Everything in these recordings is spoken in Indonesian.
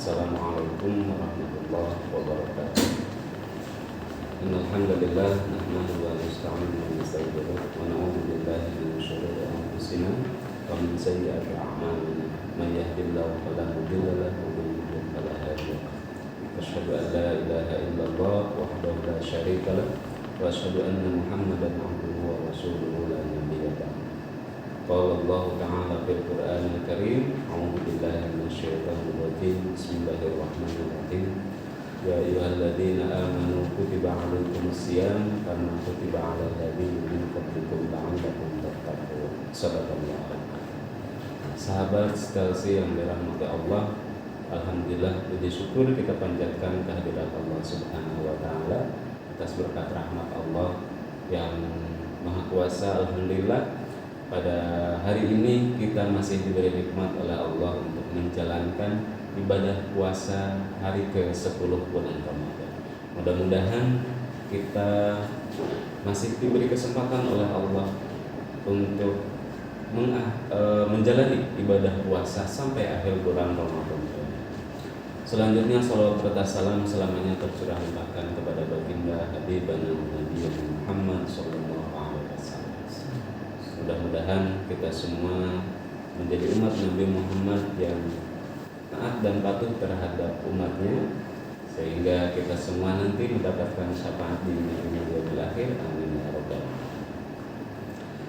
Assalamualaikum warahmatullahi wabarakatuh. Innal hamdalillah nahmaduhu wa nasta'inuhu wa nastaghfiruh wa na'udzu billahi min shururi anfusina wa min sayyiati a'malina. May yahdihillahu fala mudilla lahu wa may yudlil fala hadiya lahu. Asyhadu an la ilaha illallah wahdahu la syarika lahu wa asyhadu anna Muhammadan 'abduhu wa rasuluhu la nabiyya ba'dahu. Qala Allah Ta'ala fil Qur'anil Karim, a'udzu billahi minasyaitonir rajim. Bismillahirrahmanirrahim. Ya ayyuhalladzina amanu kutiba 'alaikumus shiyam kama kutiba 'alal ladzina min qablikum la'allakum tattaqun. Shadaqallahu. Sahabat sekalian yang dirahmati Allah, alhamdulillah puji syukur kita panjatkan kehadirat Allah Subhanahu wa taala atas berkat rahmat Allah yang Maha Kuasa. Alhamdulillah pada hari ini kita masih diberi nikmat oleh Allah untuk menjalankan ibadah puasa hari ke-10 bulan Ramadan. Mudah-mudahan kita masih diberi kesempatan oleh Allah untuk menjalani ibadah puasa sampai akhir bulan Ramadan. Selanjutnya salawat serta salam selamanya tercurah limpahkan kepada baginda Habibana Nabi Muhammad sallallahu alaihi wasallam. Mudah-mudahan kita semua menjadi umat Nabi Muhammad yang taat dan patuh terhadap umatnya, sehingga kita semua nanti mendapatkan syafaat di dunia dan akhir. Amin ya rabbal alamin.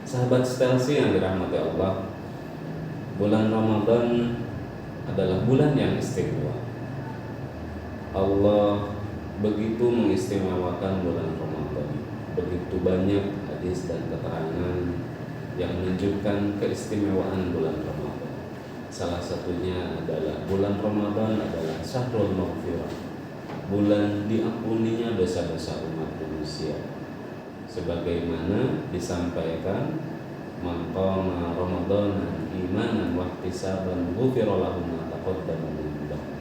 Sahabat setelsi yang dirahmati Allah, bulan Ramadan adalah bulan yang istimewa. Allah begitu mengistimewakan bulan Ramadan. Begitu banyak hadis dan keterangan yang menunjukkan keistimewaan bulan Ramadan. Salah satunya adalah bulan Ramadan adalah syahrul maghfirah, bulan diampuninya dosa-dosa umat manusia. Sebagaimana disampaikan, man qama ramadhana imanan wa ihtisaban ghufira lahu ma taqaddama min dhanbi.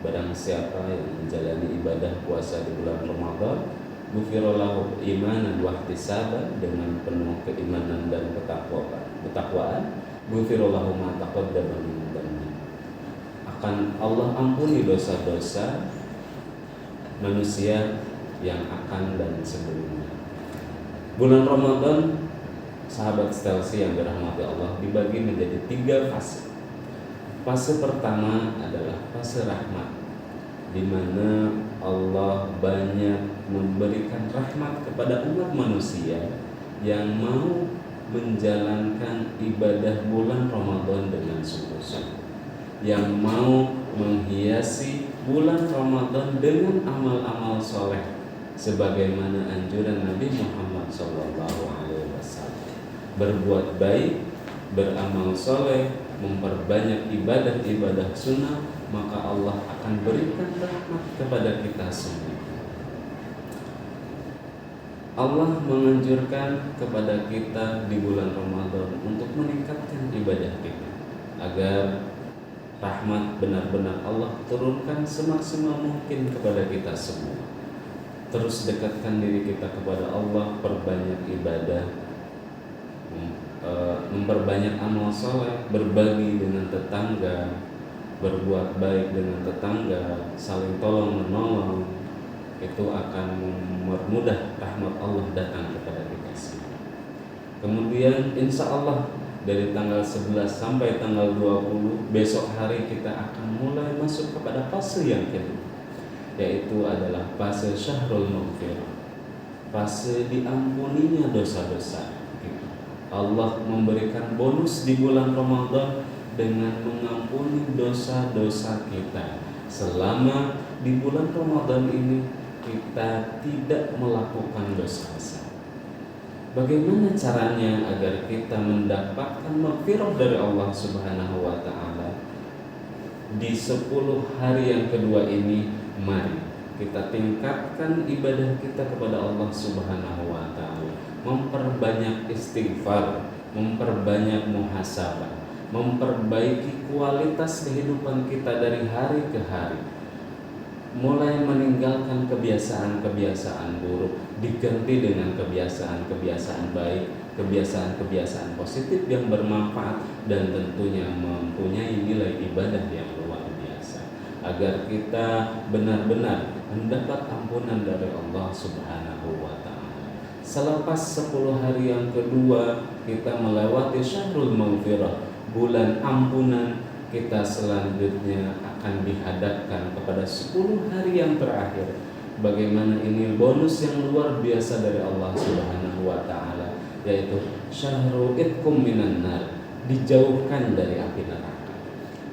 Barang siapa yang menjalani ibadah puasa di bulan Ramadan, ghufira lahu imanan wa ihtisaban, dengan penuh keimanan dan ketakwaan, ghufira lahu ma taqaddama min dhanbi. Akan Allah ampuni dosa-dosa manusia yang akan dan sebelumnya. Bulan Ramadan, sahabat setelsi yang dirahmati Allah, dibagi menjadi 3 fase. Fase pertama adalah fase rahmat, di mana Allah banyak memberikan rahmat kepada umat manusia yang mau menjalankan ibadah bulan Ramadan dengan sungguh-sungguh, yang mau menghiasi bulan Ramadan dengan amal-amal soleh, sebagaimana anjuran Nabi Muhammad SAW. Berbuat baik, beramal soleh, memperbanyak ibadah-ibadah sunnah, maka Allah akan berikan rahmat kepada kita semua. Allah menganjurkan kepada kita di bulan Ramadan untuk meningkatkan ibadah kita, agar rahmat benar-benar Allah turunkan semaksimal mungkin kepada kita semua. Terus dekatkan diri kita kepada Allah, perbanyak ibadah, memperbanyak amal soleh, berbagi dengan tetangga, berbuat baik dengan tetangga, saling tolong menolong. Itu akan mempermudah rahmat Allah datang kepada kita semua. Kemudian insya Allah dari tanggal 11 sampai tanggal 20 besok hari kita akan mulai masuk kepada fase yang kedua, yaitu adalah fase syahrul maghfirah, fase diampuninya dosa-dosa. Allah memberikan bonus di bulan Ramadan dengan mengampuni dosa-dosa kita. Selama di bulan Ramadan ini kita tidak melakukan dosa besar. Bagaimana caranya agar kita mendapatkan maghfirah dari Allah Subhanahu wa taala? Di 10 hari yang kedua ini, mari kita tingkatkan ibadah kita kepada Allah Subhanahu wa taala. Memperbanyak istighfar, memperbanyak muhasabah, memperbaiki kualitas kehidupan kita dari hari ke hari. Mulai meninggalkan kebiasaan-kebiasaan buruk, diganti dengan kebiasaan-kebiasaan baik, kebiasaan-kebiasaan positif yang bermanfaat dan tentunya mempunyai nilai ibadah yang luar biasa. agar kita benar-benar mendapat ampunan dari Allah Subhanahu wa taala. Selepas 10 hari yang kedua kita melewati syahrul maghfirah, bulan ampunan, kita selanjutnya akan dihadapkan kepada 10 hari yang terakhir. Bagaimana ini bonus yang luar biasa dari Allah Subhanahu wa taala, yaitu syahrul itqum minan nar, dijauhkan dari api neraka.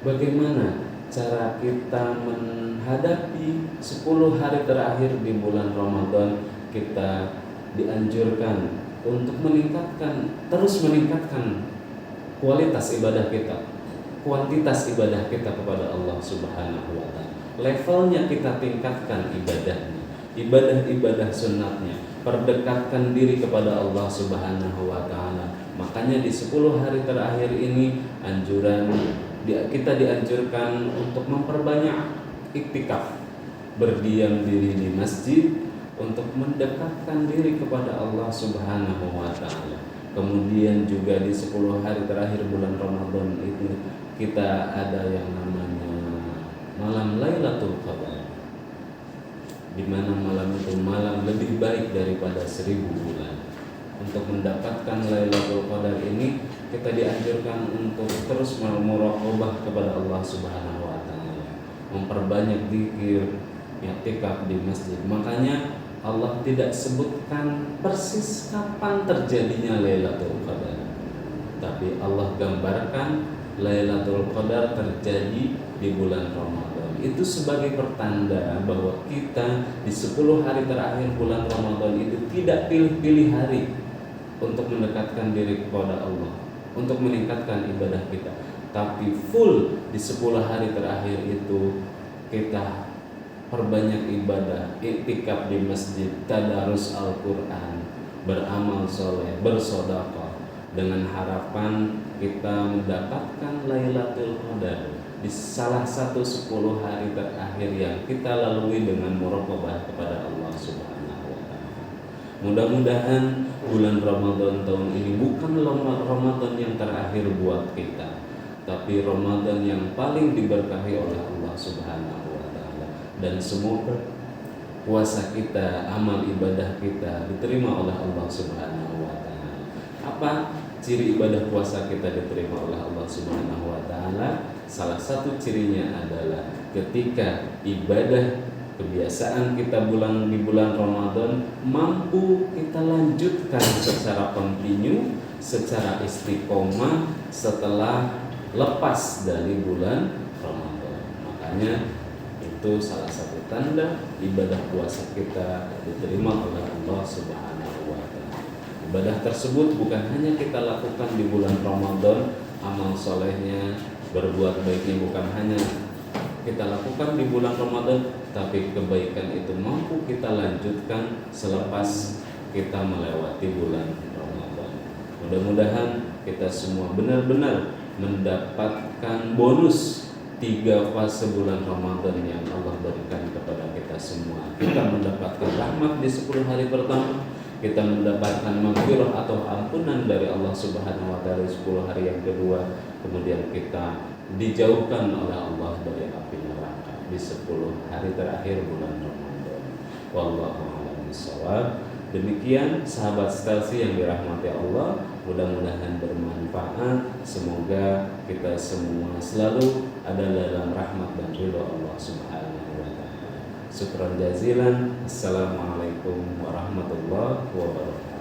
Bagaimana cara kita menghadapi 10 hari terakhir di bulan Ramadan? Kita dianjurkan untuk terus meningkatkan kualitas ibadah kita, kuantitas ibadah kita kepada Allah Subhanahu wa taala. Levelnya kita tingkatkan ibadahnya, ibadah-ibadah sunnatnya, perdekatkan diri kepada Allah Subhanahu wa taala. Makanya di 10 hari terakhir ini kita dianjurkan untuk memperbanyak iktikaf, berdiam diri di masjid untuk mendekatkan diri kepada Allah Subhanahu wa taala. Kemudian juga di 10 hari terakhir bulan Ramadan itu kita ada yang namanya malam Lailatul Qadar, di mana malam itu malam lebih baik daripada 1000 bulan. Untuk mendapatkan Lailatul Qadar ini kita dianjurkan untuk terus muraqabah kepada Allah Subhanahu wa taala, memperbanyak zikir, i'tikaf di masjid. Makanya Allah tidak sebutkan persis kapan terjadinya Lailatul Qadar, tapi Allah gambarkan Lailatul Qadar terjadi di bulan Ramadan. Itu sebagai pertanda bahwa kita di 10 hari terakhir bulan Ramadan itu tidak pilih-pilih hari untuk mendekatkan diri kepada Allah, untuk meningkatkan ibadah kita, tapi full di 10 hari terakhir itu kita perbanyak ibadah, iktikaf di masjid, tadarus Al-Quran, beramal soleh, bersedekah, dengan harapan kita mendapatkan Lailatul Qadar di salah satu 10 hari terakhir yang kita lalui dengan muraqabah kepada Allah Subhanahu wa taala. Mudah-mudahan bulan Ramadan tahun ini bukan Ramadan yang terakhir buat kita, tapi Ramadan yang paling diberkahi oleh Allah Subhanahu wa taala. Dan semoga puasa kita, amal ibadah kita diterima oleh Allah Subhanahu wa taala. Apa ciri ibadah puasa kita diterima oleh Allah Subhanahu wa taala? Salah satu cirinya adalah ketika ibadah kebiasaan kita di bulan Ramadan mampu kita lanjutkan secara kontinu, secara istiqomah setelah lepas dari bulan Ramadan. Makanya itu salah satu tanda ibadah puasa kita diterima oleh Allah Subhanahu wa taala. Ibadah tersebut bukan hanya kita lakukan di bulan Ramadan, amal solehnya, berbuat baiknya bukan hanya kita lakukan di bulan Ramadan, tapi kebaikan itu mampu kita lanjutkan selepas kita melewati bulan Ramadan. Mudah-mudahan kita semua benar-benar mendapatkan bonus 3 fase bulan Ramadan yang Allah berikan kepada kita semua. Kita mendapatkan rahmat di 10 hari pertama, kita mendapatkan maghfirah atau ampunan dari Allah Subhanahu wa taala 10 hari yang kedua, kemudian kita dijauhkan oleh Allah dari api neraka di 10 hari terakhir bulan Ramadan. Wallahu a'lam bishawab. Demikian sahabat Stelsi yang dirahmati Allah, mudah-mudahan bermanfaat. Semoga kita semua selalu ada dalam rahmat dan ridha Allah Subhanahu wa taala. Syukran jazilan. Assalamualaikum warahmatullahi wabarakatuh.